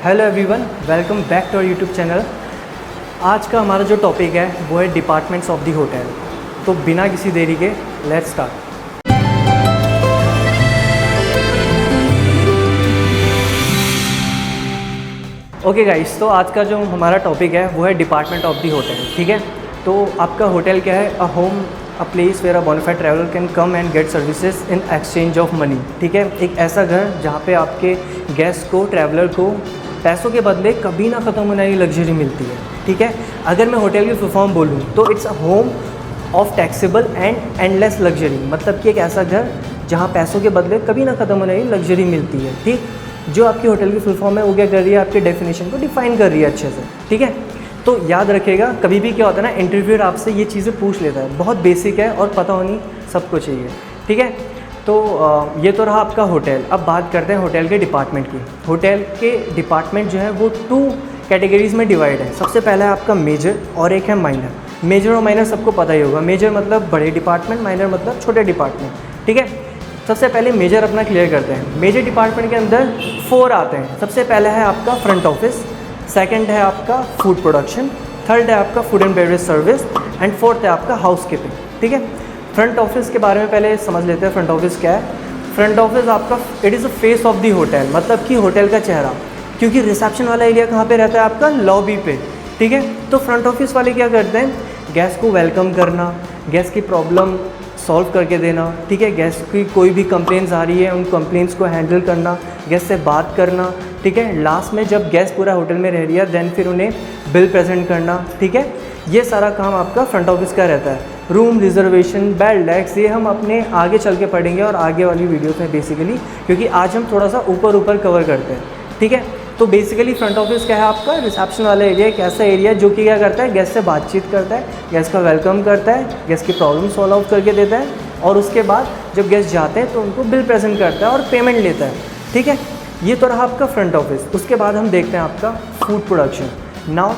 Hello everyone, welcome back to our YouTube channel. आज का हमारा जो टॉपिक है वो है डिपार्टमेंट्स ऑफ द होटल। तो बिना किसी देरी के लेट्स स्टार्ट। ओके गाइस, तो आज का जो हमारा टॉपिक है वो है डिपार्टमेंट ऑफ द होटल। ठीक है, तो आपका होटल क्या है? A home, a place where a bona fide traveller can come and get services in exchange of money. ठीक है, एक ऐसा घर जहाँ पे आपके गेस्ट को, ट्रैवलर को पैसों के बदले कभी ना ख़त्म होने वाली लग्जरी मिलती है। ठीक है, अगर मैं होटल की फुल फॉर्म बोलूँ तो it's a home of taxable and endless luxury. मतलब कि एक ऐसा घर जहाँ पैसों के बदले कभी ना ख़त्म होने वाली लग्जरी मिलती है। ठीक, जो आपकी होटल की फुल फॉर्म है वो क्या कर रही है? आपकी डेफिनेशन को डिफाइन कर रही है अच्छे से। ठीक है, तो याद रखिएगा, कभी भी क्या होता है ना, इंटरव्यूअर आपसे ये चीज़ें पूछ लेता है, बहुत बेसिक है और पता होनी सबको चाहिए। ठीक है, तो ये तो रहा आपका होटल। अब बात करते हैं होटल के डिपार्टमेंट की। होटल के डिपार्टमेंट जो है वो 2 कैटेगरीज़ में डिवाइड है। सबसे पहला है आपका मेजर और एक है माइनर। मेजर और माइनर सबको पता ही होगा। मेजर मतलब बड़े डिपार्टमेंट, माइनर मतलब छोटे डिपार्टमेंट। ठीक है, सबसे पहले मेजर अपना क्लियर करते हैं। मेजर डिपार्टमेंट के अंदर 4 आते हैं। सबसे पहला है आपका फ्रंट ऑफिस, सेकंड है आपका फूड प्रोडक्शन, थर्ड है आपका food and beverage service and fourth है आपका हाउस कीपिंग। ठीक है, फ्रंट ऑफिस के बारे में पहले समझ लेते हैं। फ्रंट ऑफिस क्या है? फ्रंट ऑफिस आपका it is a face of the hotel, मतलब कि होटल का चेहरा। क्योंकि रिसेप्शन वाला एरिया कहाँ पे रहता है? आपका लॉबी पे। ठीक है, तो फ्रंट ऑफिस वाले क्या करते हैं? गेस्ट को वेलकम करना, गेस्ट की प्रॉब्लम सॉल्व करके देना। ठीक है, गेस्ट की कोई भी कंप्लेंट्स आ रही है उन कंप्लेंट्स को हैंडल करना, गेस्ट से बात करना। ठीक है, लास्ट में जब गेस्ट पूरा होटल में रह रही है देन फिर उन्हें बिल प्रेजेंट करना। ठीक है, ये सारा काम आपका फ्रंट ऑफिस का रहता है। रूम रिजर्वेशन, बेड डेस्क, ये हम अपने आगे चल के पढ़ेंगे और आगे वाली वीडियोस में बेसिकली, क्योंकि आज हम थोड़ा सा ऊपर कवर करते हैं। ठीक है, तो बेसिकली फ्रंट ऑफिस क्या है आपका? रिसेप्शन वाला एरिया। एक ऐसा एरिया जो कि क्या करता है? गेस्ट से बातचीत करता है, गेस्ट का वेलकम करता है, गेस्ट की प्रॉब्लम सॉल्व आउट करके देता है और उसके बाद जब गेस्ट जाते हैं तो उनको बिल प्रेजेंट करता है और पेमेंट लेता है। ठीक है, ये तो रहा आपका फ्रंट ऑफिस। उसके बाद हम देखते हैं आपका फूड प्रोडक्शन। नाउ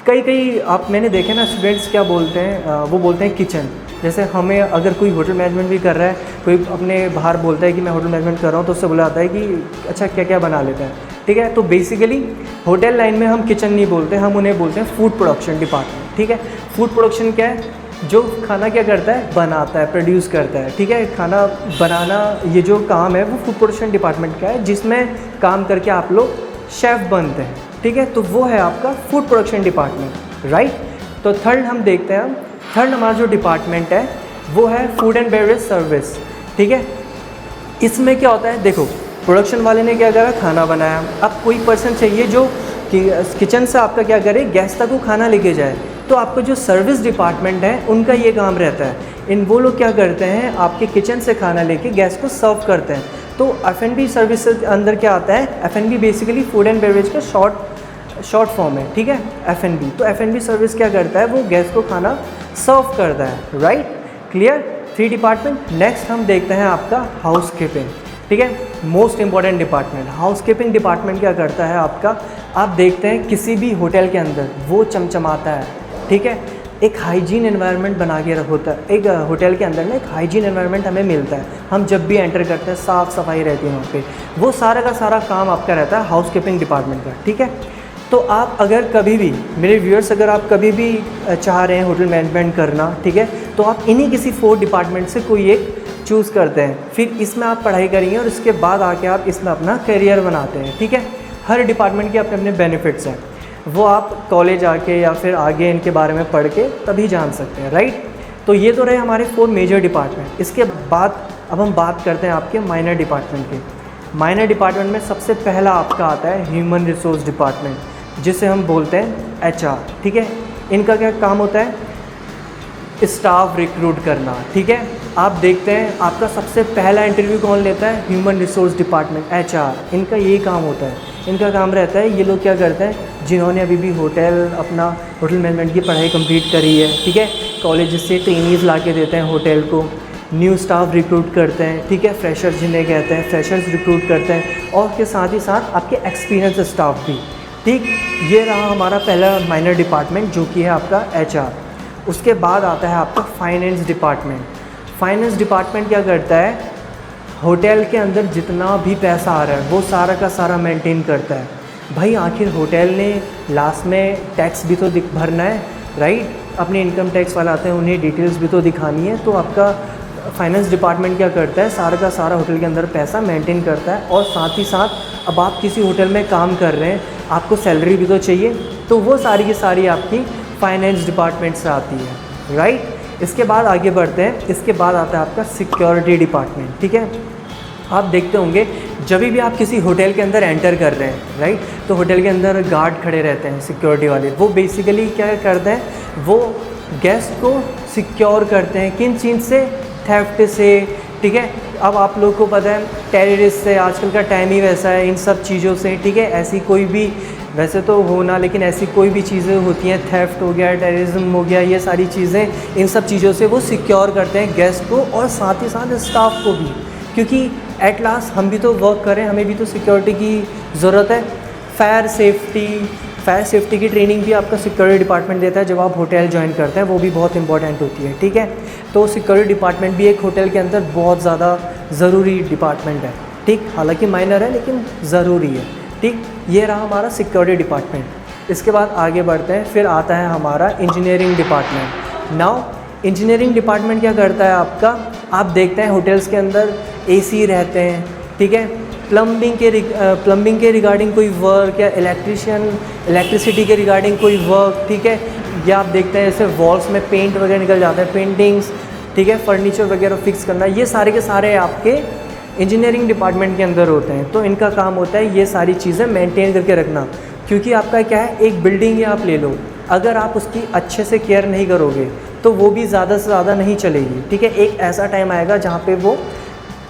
कई आप मैंने देखे ना, स्टूडेंट्स क्या बोलते हैं, वो बोलते हैं किचन। जैसे हमें अगर कोई होटल मैनेजमेंट भी कर रहा है, कोई अपने बाहर बोलता है कि मैं होटल मैनेजमेंट कर रहा हूँ, तो उससे बोला जाता है कि अच्छा क्या क्या बना लेते हैं। ठीक है, तो बेसिकली होटल लाइन में हम किचन नहीं बोलते, हम उन्हें बोलते हैं फूड प्रोडक्शन डिपार्टमेंट। ठीक है, फूड प्रोडक्शन क्या है? जो खाना क्या करता है? बनाता है, प्रोड्यूस करता है। ठीक है, खाना बनाना ये जो काम है वो फूड प्रोडक्शन डिपार्टमेंट का है, जिसमें काम करके आप लोग शेफ़ बनते हैं। ठीक है, तो वो है आपका फूड प्रोडक्शन डिपार्टमेंट, राइट। तो थर्ड हम देखते हैं, थर्ड हमारा जो डिपार्टमेंट है वो है फूड एंड बेवरेज सर्विस। ठीक है, इसमें क्या होता है? देखो, प्रोडक्शन वाले ने क्या करा? खाना बनाया। अब कोई पर्सन चाहिए जो किचन से आपका क्या करे? गेस्ट तक वो खाना लेके जाए। तो आपका जो सर्विस डिपार्टमेंट है उनका ये काम रहता है। वो लोग क्या करते हैं? आपके किचन से खाना लेके गेस्ट को सर्व करते हैं। तो F&B सर्विस के अंदर क्या आता है? F&B basically food and beverage का शॉर्ट फॉर्म है। ठीक है, F&B। तो F&B सर्विस क्या करता है? वो गेस्ट को खाना सर्व करता है, राइट। क्लियर? 3 डिपार्टमेंट। नेक्स्ट हम देखते हैं आपका हाउस कीपिंग। ठीक है, most important department. House keeping department क्या करता है आपका? आप देखते हैं किसी भी होटल के अंदर वो चमचमाता है। ठीक है, एक हाइजीन एनवायरनमेंट बना के होता है। एक होटल के अंदर ना एक हाइजीन एनवायरनमेंट हमें मिलता है। हम जब भी एंटर करते हैं साफ़ सफाई रहती है वहाँ पे। वो सारा का सारा काम आपका रहता है हाउस कीपिंग डिपार्टमेंट का। ठीक है, तो आप अगर कभी भी, मेरे व्यूअर्स, अगर आप कभी भी चाह रहे हैं होटल मैनेजमेंट करना, ठीक है, तो आप इन्हीं किसी 4 डिपार्टमेंट से कोई एक चूज़ करते हैं। फिर इसमें आप पढ़ाई करेंगे और उसके बाद आके आप इसमें अपना करियर बनाते हैं। ठीक है, हर डिपार्टमेंट के अपने अपने बेनिफिट्स हैं, वो आप कॉलेज आके या फिर आगे इनके बारे में पढ़ के तभी जान सकते हैं, राइट। तो ये तो रहे हमारे 4 मेजर डिपार्टमेंट। इसके बाद अब हम बात करते हैं आपके माइनर डिपार्टमेंट के। माइनर डिपार्टमेंट में सबसे पहला आपका आता है ह्यूमन रिसोर्स डिपार्टमेंट, जिसे हम बोलते हैं HR। ठीक है, इनका क्या काम होता है? स्टाफ रिक्रूट करना। ठीक है, आप देखते हैं आपका सबसे पहला इंटरव्यू कौन लेता है? Human resource department, HR। इनका यही काम होता है। इनका काम रहता है, ये लोग क्या करते हैं? जिन्होंने अभी भी अपना होटल मैनेजमेंट की पढ़ाई कंप्लीट करी है, ठीक है, कॉलेज से ट्रेनीज़ ला के देते हैं होटल को, न्यू स्टाफ रिक्रूट करते हैं। ठीक है, फ्रेशर्स जिन्हें कहते हैं, फ्रेशर्स रिक्रूट करते हैं और के साथ ही साथ आपके एक्सपीरियंस स्टाफ भी। ठीक, ये रहा हमारा पहला माइनर डिपार्टमेंट जो कि है आपका HR। उसके बाद आता है आपका फाइनेंस डिपार्टमेंट। फाइनेंस डिपार्टमेंट क्या करता है? होटल के अंदर जितना भी पैसा आ रहा है वो सारा का सारा मेंटेन करता है। भाई आखिर होटल ने लास्ट में टैक्स भी तो भरना है, राइट? अपने इनकम टैक्स वाले आते हैं, उन्हें डिटेल्स भी तो दिखानी है। तो आपका फाइनेंस डिपार्टमेंट क्या करता है, सारा का सारा होटल के अंदर पैसा मेंटेन करता है। और साथ ही साथ अब आप किसी होटल में काम कर रहे हैं, आपको सैलरी भी तो चाहिए, तो वो सारी की सारी आपकी फाइनेंस डिपार्टमेंट से आती है, राइट? इसके बाद आगे बढ़ते हैं, इसके बाद आता है आपका सिक्योरिटी डिपार्टमेंट, ठीक है? आप देखते होंगे जब भी आप किसी होटल के अंदर एंटर कर रहे हैं, राइट, तो होटल के अंदर गार्ड खड़े रहते हैं सिक्योरिटी वाले। वो बेसिकली क्या करते हैं, वो गेस्ट को सिक्योर करते हैं किन चीज़ से, थेफ्ट से, ठीक है? अब आप लोग को पता है टेररिस्ट से, आजकल का टाइम ही वैसा है, इन सब चीज़ों से, ठीक है? ऐसी कोई भी, वैसे तो होना, लेकिन ऐसी कोई भी चीज़ें होती हैं, थेफ्ट हो गया, टेररिज्म हो गया, ये सारी चीज़ें, इन सब चीज़ों से वो सिक्योर करते हैं गेस्ट को और साथ ही साथ स्टाफ को भी, क्योंकि एट लास्ट हम भी तो वर्क करें, हमें भी तो सिक्योरिटी की ज़रूरत है। फायर सेफ्टी की ट्रेनिंग भी आपका सिक्योरिटी डिपार्टमेंट देता है जब आप होटल ज्वाइन करते हैं, वो भी बहुत इंपॉर्टेंट होती है, ठीक है? तो सिक्योरिटी डिपार्टमेंट भी एक होटल के अंदर बहुत ज़्यादा ज़रूरी डिपार्टमेंट है, ठीक? हालांकि माइनर है लेकिन ज़रूरी है, ठीक? ये रहा हमारा सिक्योरिटी डिपार्टमेंट। इसके बाद आगे बढ़ते हैं, फिर आता है हमारा engineering department. Now engineering department क्या करता है आपका, आप देखते हैं होटल्स के अंदर एसी रहते हैं, ठीक है? प्लम्बिंग के रिगार्डिंग कोई वर्क, या इलेक्ट्रिसिटी के रिगार्डिंग कोई वर्क, ठीक है? या आप देखते हैं जैसे वॉल्स में पेंट वगैरह निकल जाते हैं, पेंटिंग्स, ठीक है, फर्नीचर वगैरह फिक्स करना, ये सारे के सारे आपके इंजीनियरिंग डिपार्टमेंट के अंदर होते हैं। तो इनका काम होता है ये सारी चीज़ें मेंटेन करके रखना, क्योंकि आपका क्या है, एक बिल्डिंग ही आप ले लो, अगर आप उसकी अच्छे से केयर नहीं करोगे तो वो भी ज़्यादा से ज़्यादा नहीं चलेगी, ठीक है? एक ऐसा टाइम आएगा जहाँ पे वो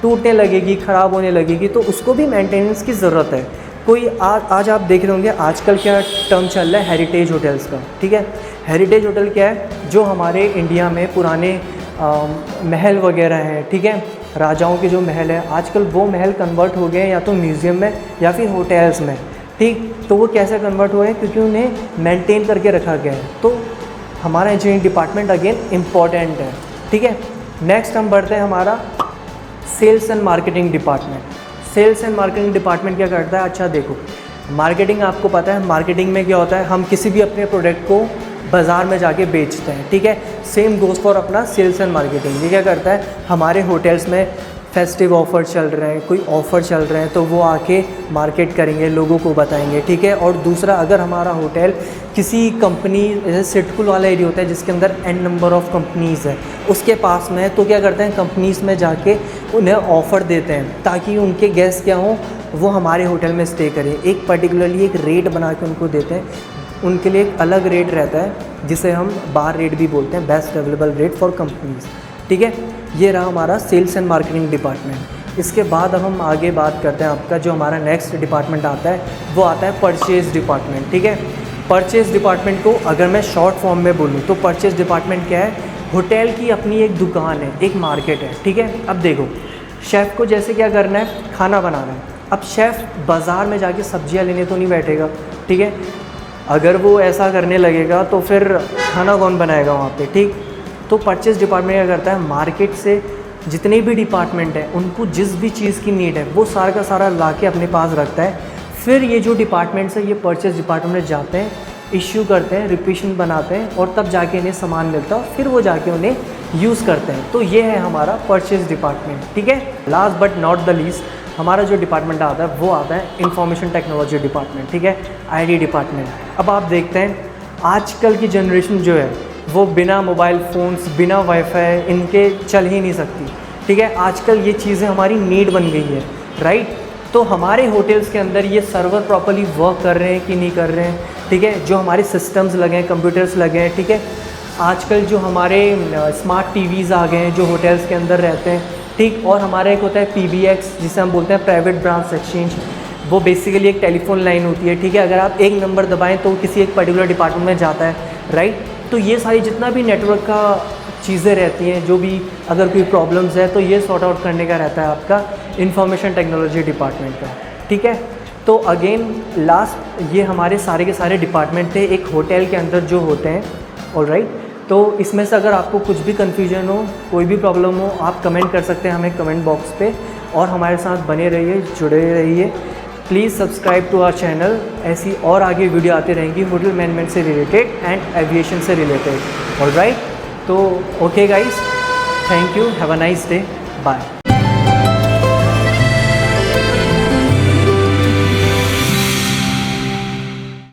टूटने लगेगी, ख़राब होने लगेगी, तो उसको भी मेंटेनेंस की ज़रूरत है। कोई आज आप देख रहे होंगे आजकल क्या टर्म चल रहा है, हेरिटेज होटल्स का, ठीक है? हेरिटेज होटल क्या है, जो हमारे इंडिया में पुराने महल वगैरह हैं, ठीक है, राजाओं के जो महल है, आजकल वो महल कन्वर्ट हो गए या तो म्यूज़ियम में या फिर होटल्स में, ठीक? तो वो कैसे कन्वर्ट हुए हैं, क्योंकि उन्हें मेंटेन करके रखा गया है। तो हमारा इंजीनियरिंग डिपार्टमेंट अगेन इम्पॉर्टेंट है, ठीक है? नेक्स्ट हम बढ़ते हैं हमारा sales and marketing department. Sales and marketing department क्या करता है, अच्छा देखो, मार्केटिंग आपको पता है, मार्केटिंग में क्या होता है, हम किसी भी अपने प्रोडक्ट को बाज़ार में जाके बेचते हैं, ठीक है? सेम गोज़ फॉर अपना सेल्स एंड मार्केटिंग। ये क्या करता है, हमारे होटल्स में फेस्टिव ऑफ़र चल रहे हैं, कोई ऑफ़र चल रहे हैं, तो वो आके मार्केट करेंगे, लोगों को बताएंगे, ठीक है? और दूसरा, अगर हमारा होटल किसी कंपनी, जैसे सिटकुल वाला एरिया होता है जिसके अंदर n नंबर ऑफ़ कंपनीज़ है, उसके पास में, तो क्या करते हैं, कंपनीज़ में जाके उन्हें ऑफ़र देते हैं ताकि उनके गेस्ट क्या हों, वो हमारे होटल में स्टे करें। एक पर्टिकुलरली एक रेट बना के उनको देते हैं, उनके लिए एक अलग रेट रहता है जिसे हम बार रेट भी बोलते हैं, best available rate for companies, ठीक है? ये रहा हमारा सेल्स एंड मार्केटिंग डिपार्टमेंट। इसके बाद अब हम आगे बात करते हैं, आपका जो हमारा नेक्स्ट डिपार्टमेंट आता है वो आता है परचेज़ डिपार्टमेंट, ठीक है? परचेज़ डिपार्टमेंट को अगर मैं शॉर्ट फॉर्म में बोलूँ तो परचेज़ डिपार्टमेंट क्या है, होटल की अपनी एक दुकान है, एक मार्केट है, ठीक है? अब देखो, शेफ़ को जैसे क्या करना है, खाना बनाना है। अब शेफ़ बाज़ार में जाके सब्जियां लेने तो नहीं बैठेगा, ठीक है? अगर वो ऐसा करने लगेगा तो फिर खाना कौन बनाएगा वहाँ पे, ठीक? तो परचेज़ डिपार्टमेंट क्या करता है, मार्केट से जितने भी डिपार्टमेंट हैं उनको जिस भी चीज़ की नीड है वो सारा का सारा ला के अपने पास रखता है। फिर ये जो डिपार्टमेंट्स है ये परचेज़ डिपार्टमेंट में जाते हैं, इश्यू करते हैं, रिक्वेशन बनाते हैं और तब जाके इन्हें सामान मिलता है, फिर वो जाके उन्हें यूज़ करते हैं। तो ये है हमारा परचेज़ डिपार्टमेंट, ठीक है? Last but not the least हमारा जो डिपार्टमेंट आता है वो आता है इंफॉर्मेशन टेक्नोलॉजी डिपार्टमेंट, ठीक है, आईटी डिपार्टमेंट। अब आप देखते हैं आजकल की जनरेशन जो है वो बिना मोबाइल फ़ोन्स, बिना वाईफाई इनके चल ही नहीं सकती, ठीक है? आजकल ये चीज़ें हमारी नीड बन गई है, राइट? तो हमारे होटल्स के अंदर ये सर्वर प्रॉपर्ली वर्क कर रहे हैं कि नहीं कर रहे हैं, ठीक है? जो हमारे सिस्टम्स लगे हैं, कंप्यूटर्स लगे हैं, ठीक है? आजकल जो हमारे स्मार्ट टीवीज़ आ गए हैं जो होटल्स के अंदर रहते हैं, ठीक? और हमारा एक होता है PBX जिसे हम बोलते हैं प्राइवेट ब्रांच एक्सचेंज। वो बेसिकली एक टेलीफोन लाइन होती है, ठीक है? अगर आप एक नंबर दबाएं तो किसी एक पर्टिकुलर डिपार्टमेंट में जाता है, राइट? तो ये सारी जितना भी नेटवर्क का चीज़ें रहती हैं, जो भी अगर कोई प्रॉब्लम्स है तो ये सॉर्ट आउट करने का रहता है आपका इंफॉर्मेशन टेक्नोलॉजी डिपार्टमेंट का, ठीक है? तो अगेन लास्ट ये हमारे सारे के सारे डिपार्टमेंट थे एक होटल के अंदर जो होते हैं, ऑलराइट? तो इसमें से अगर आपको कुछ भी कन्फ्यूजन हो, कोई भी प्रॉब्लम हो, आप कमेंट कर सकते हैं हमें कमेंट बॉक्स पे और हमारे साथ बने रहिए, जुड़े रहिए। Please subscribe to our channel. ऐसी और आगे वीडियो आते रहेंगी होटल मैनेजमेंट से रिलेटेड एंड एविएशन से रिलेटेड। ऑलराइट, तो okay guys, thank you, have a nice day, bye.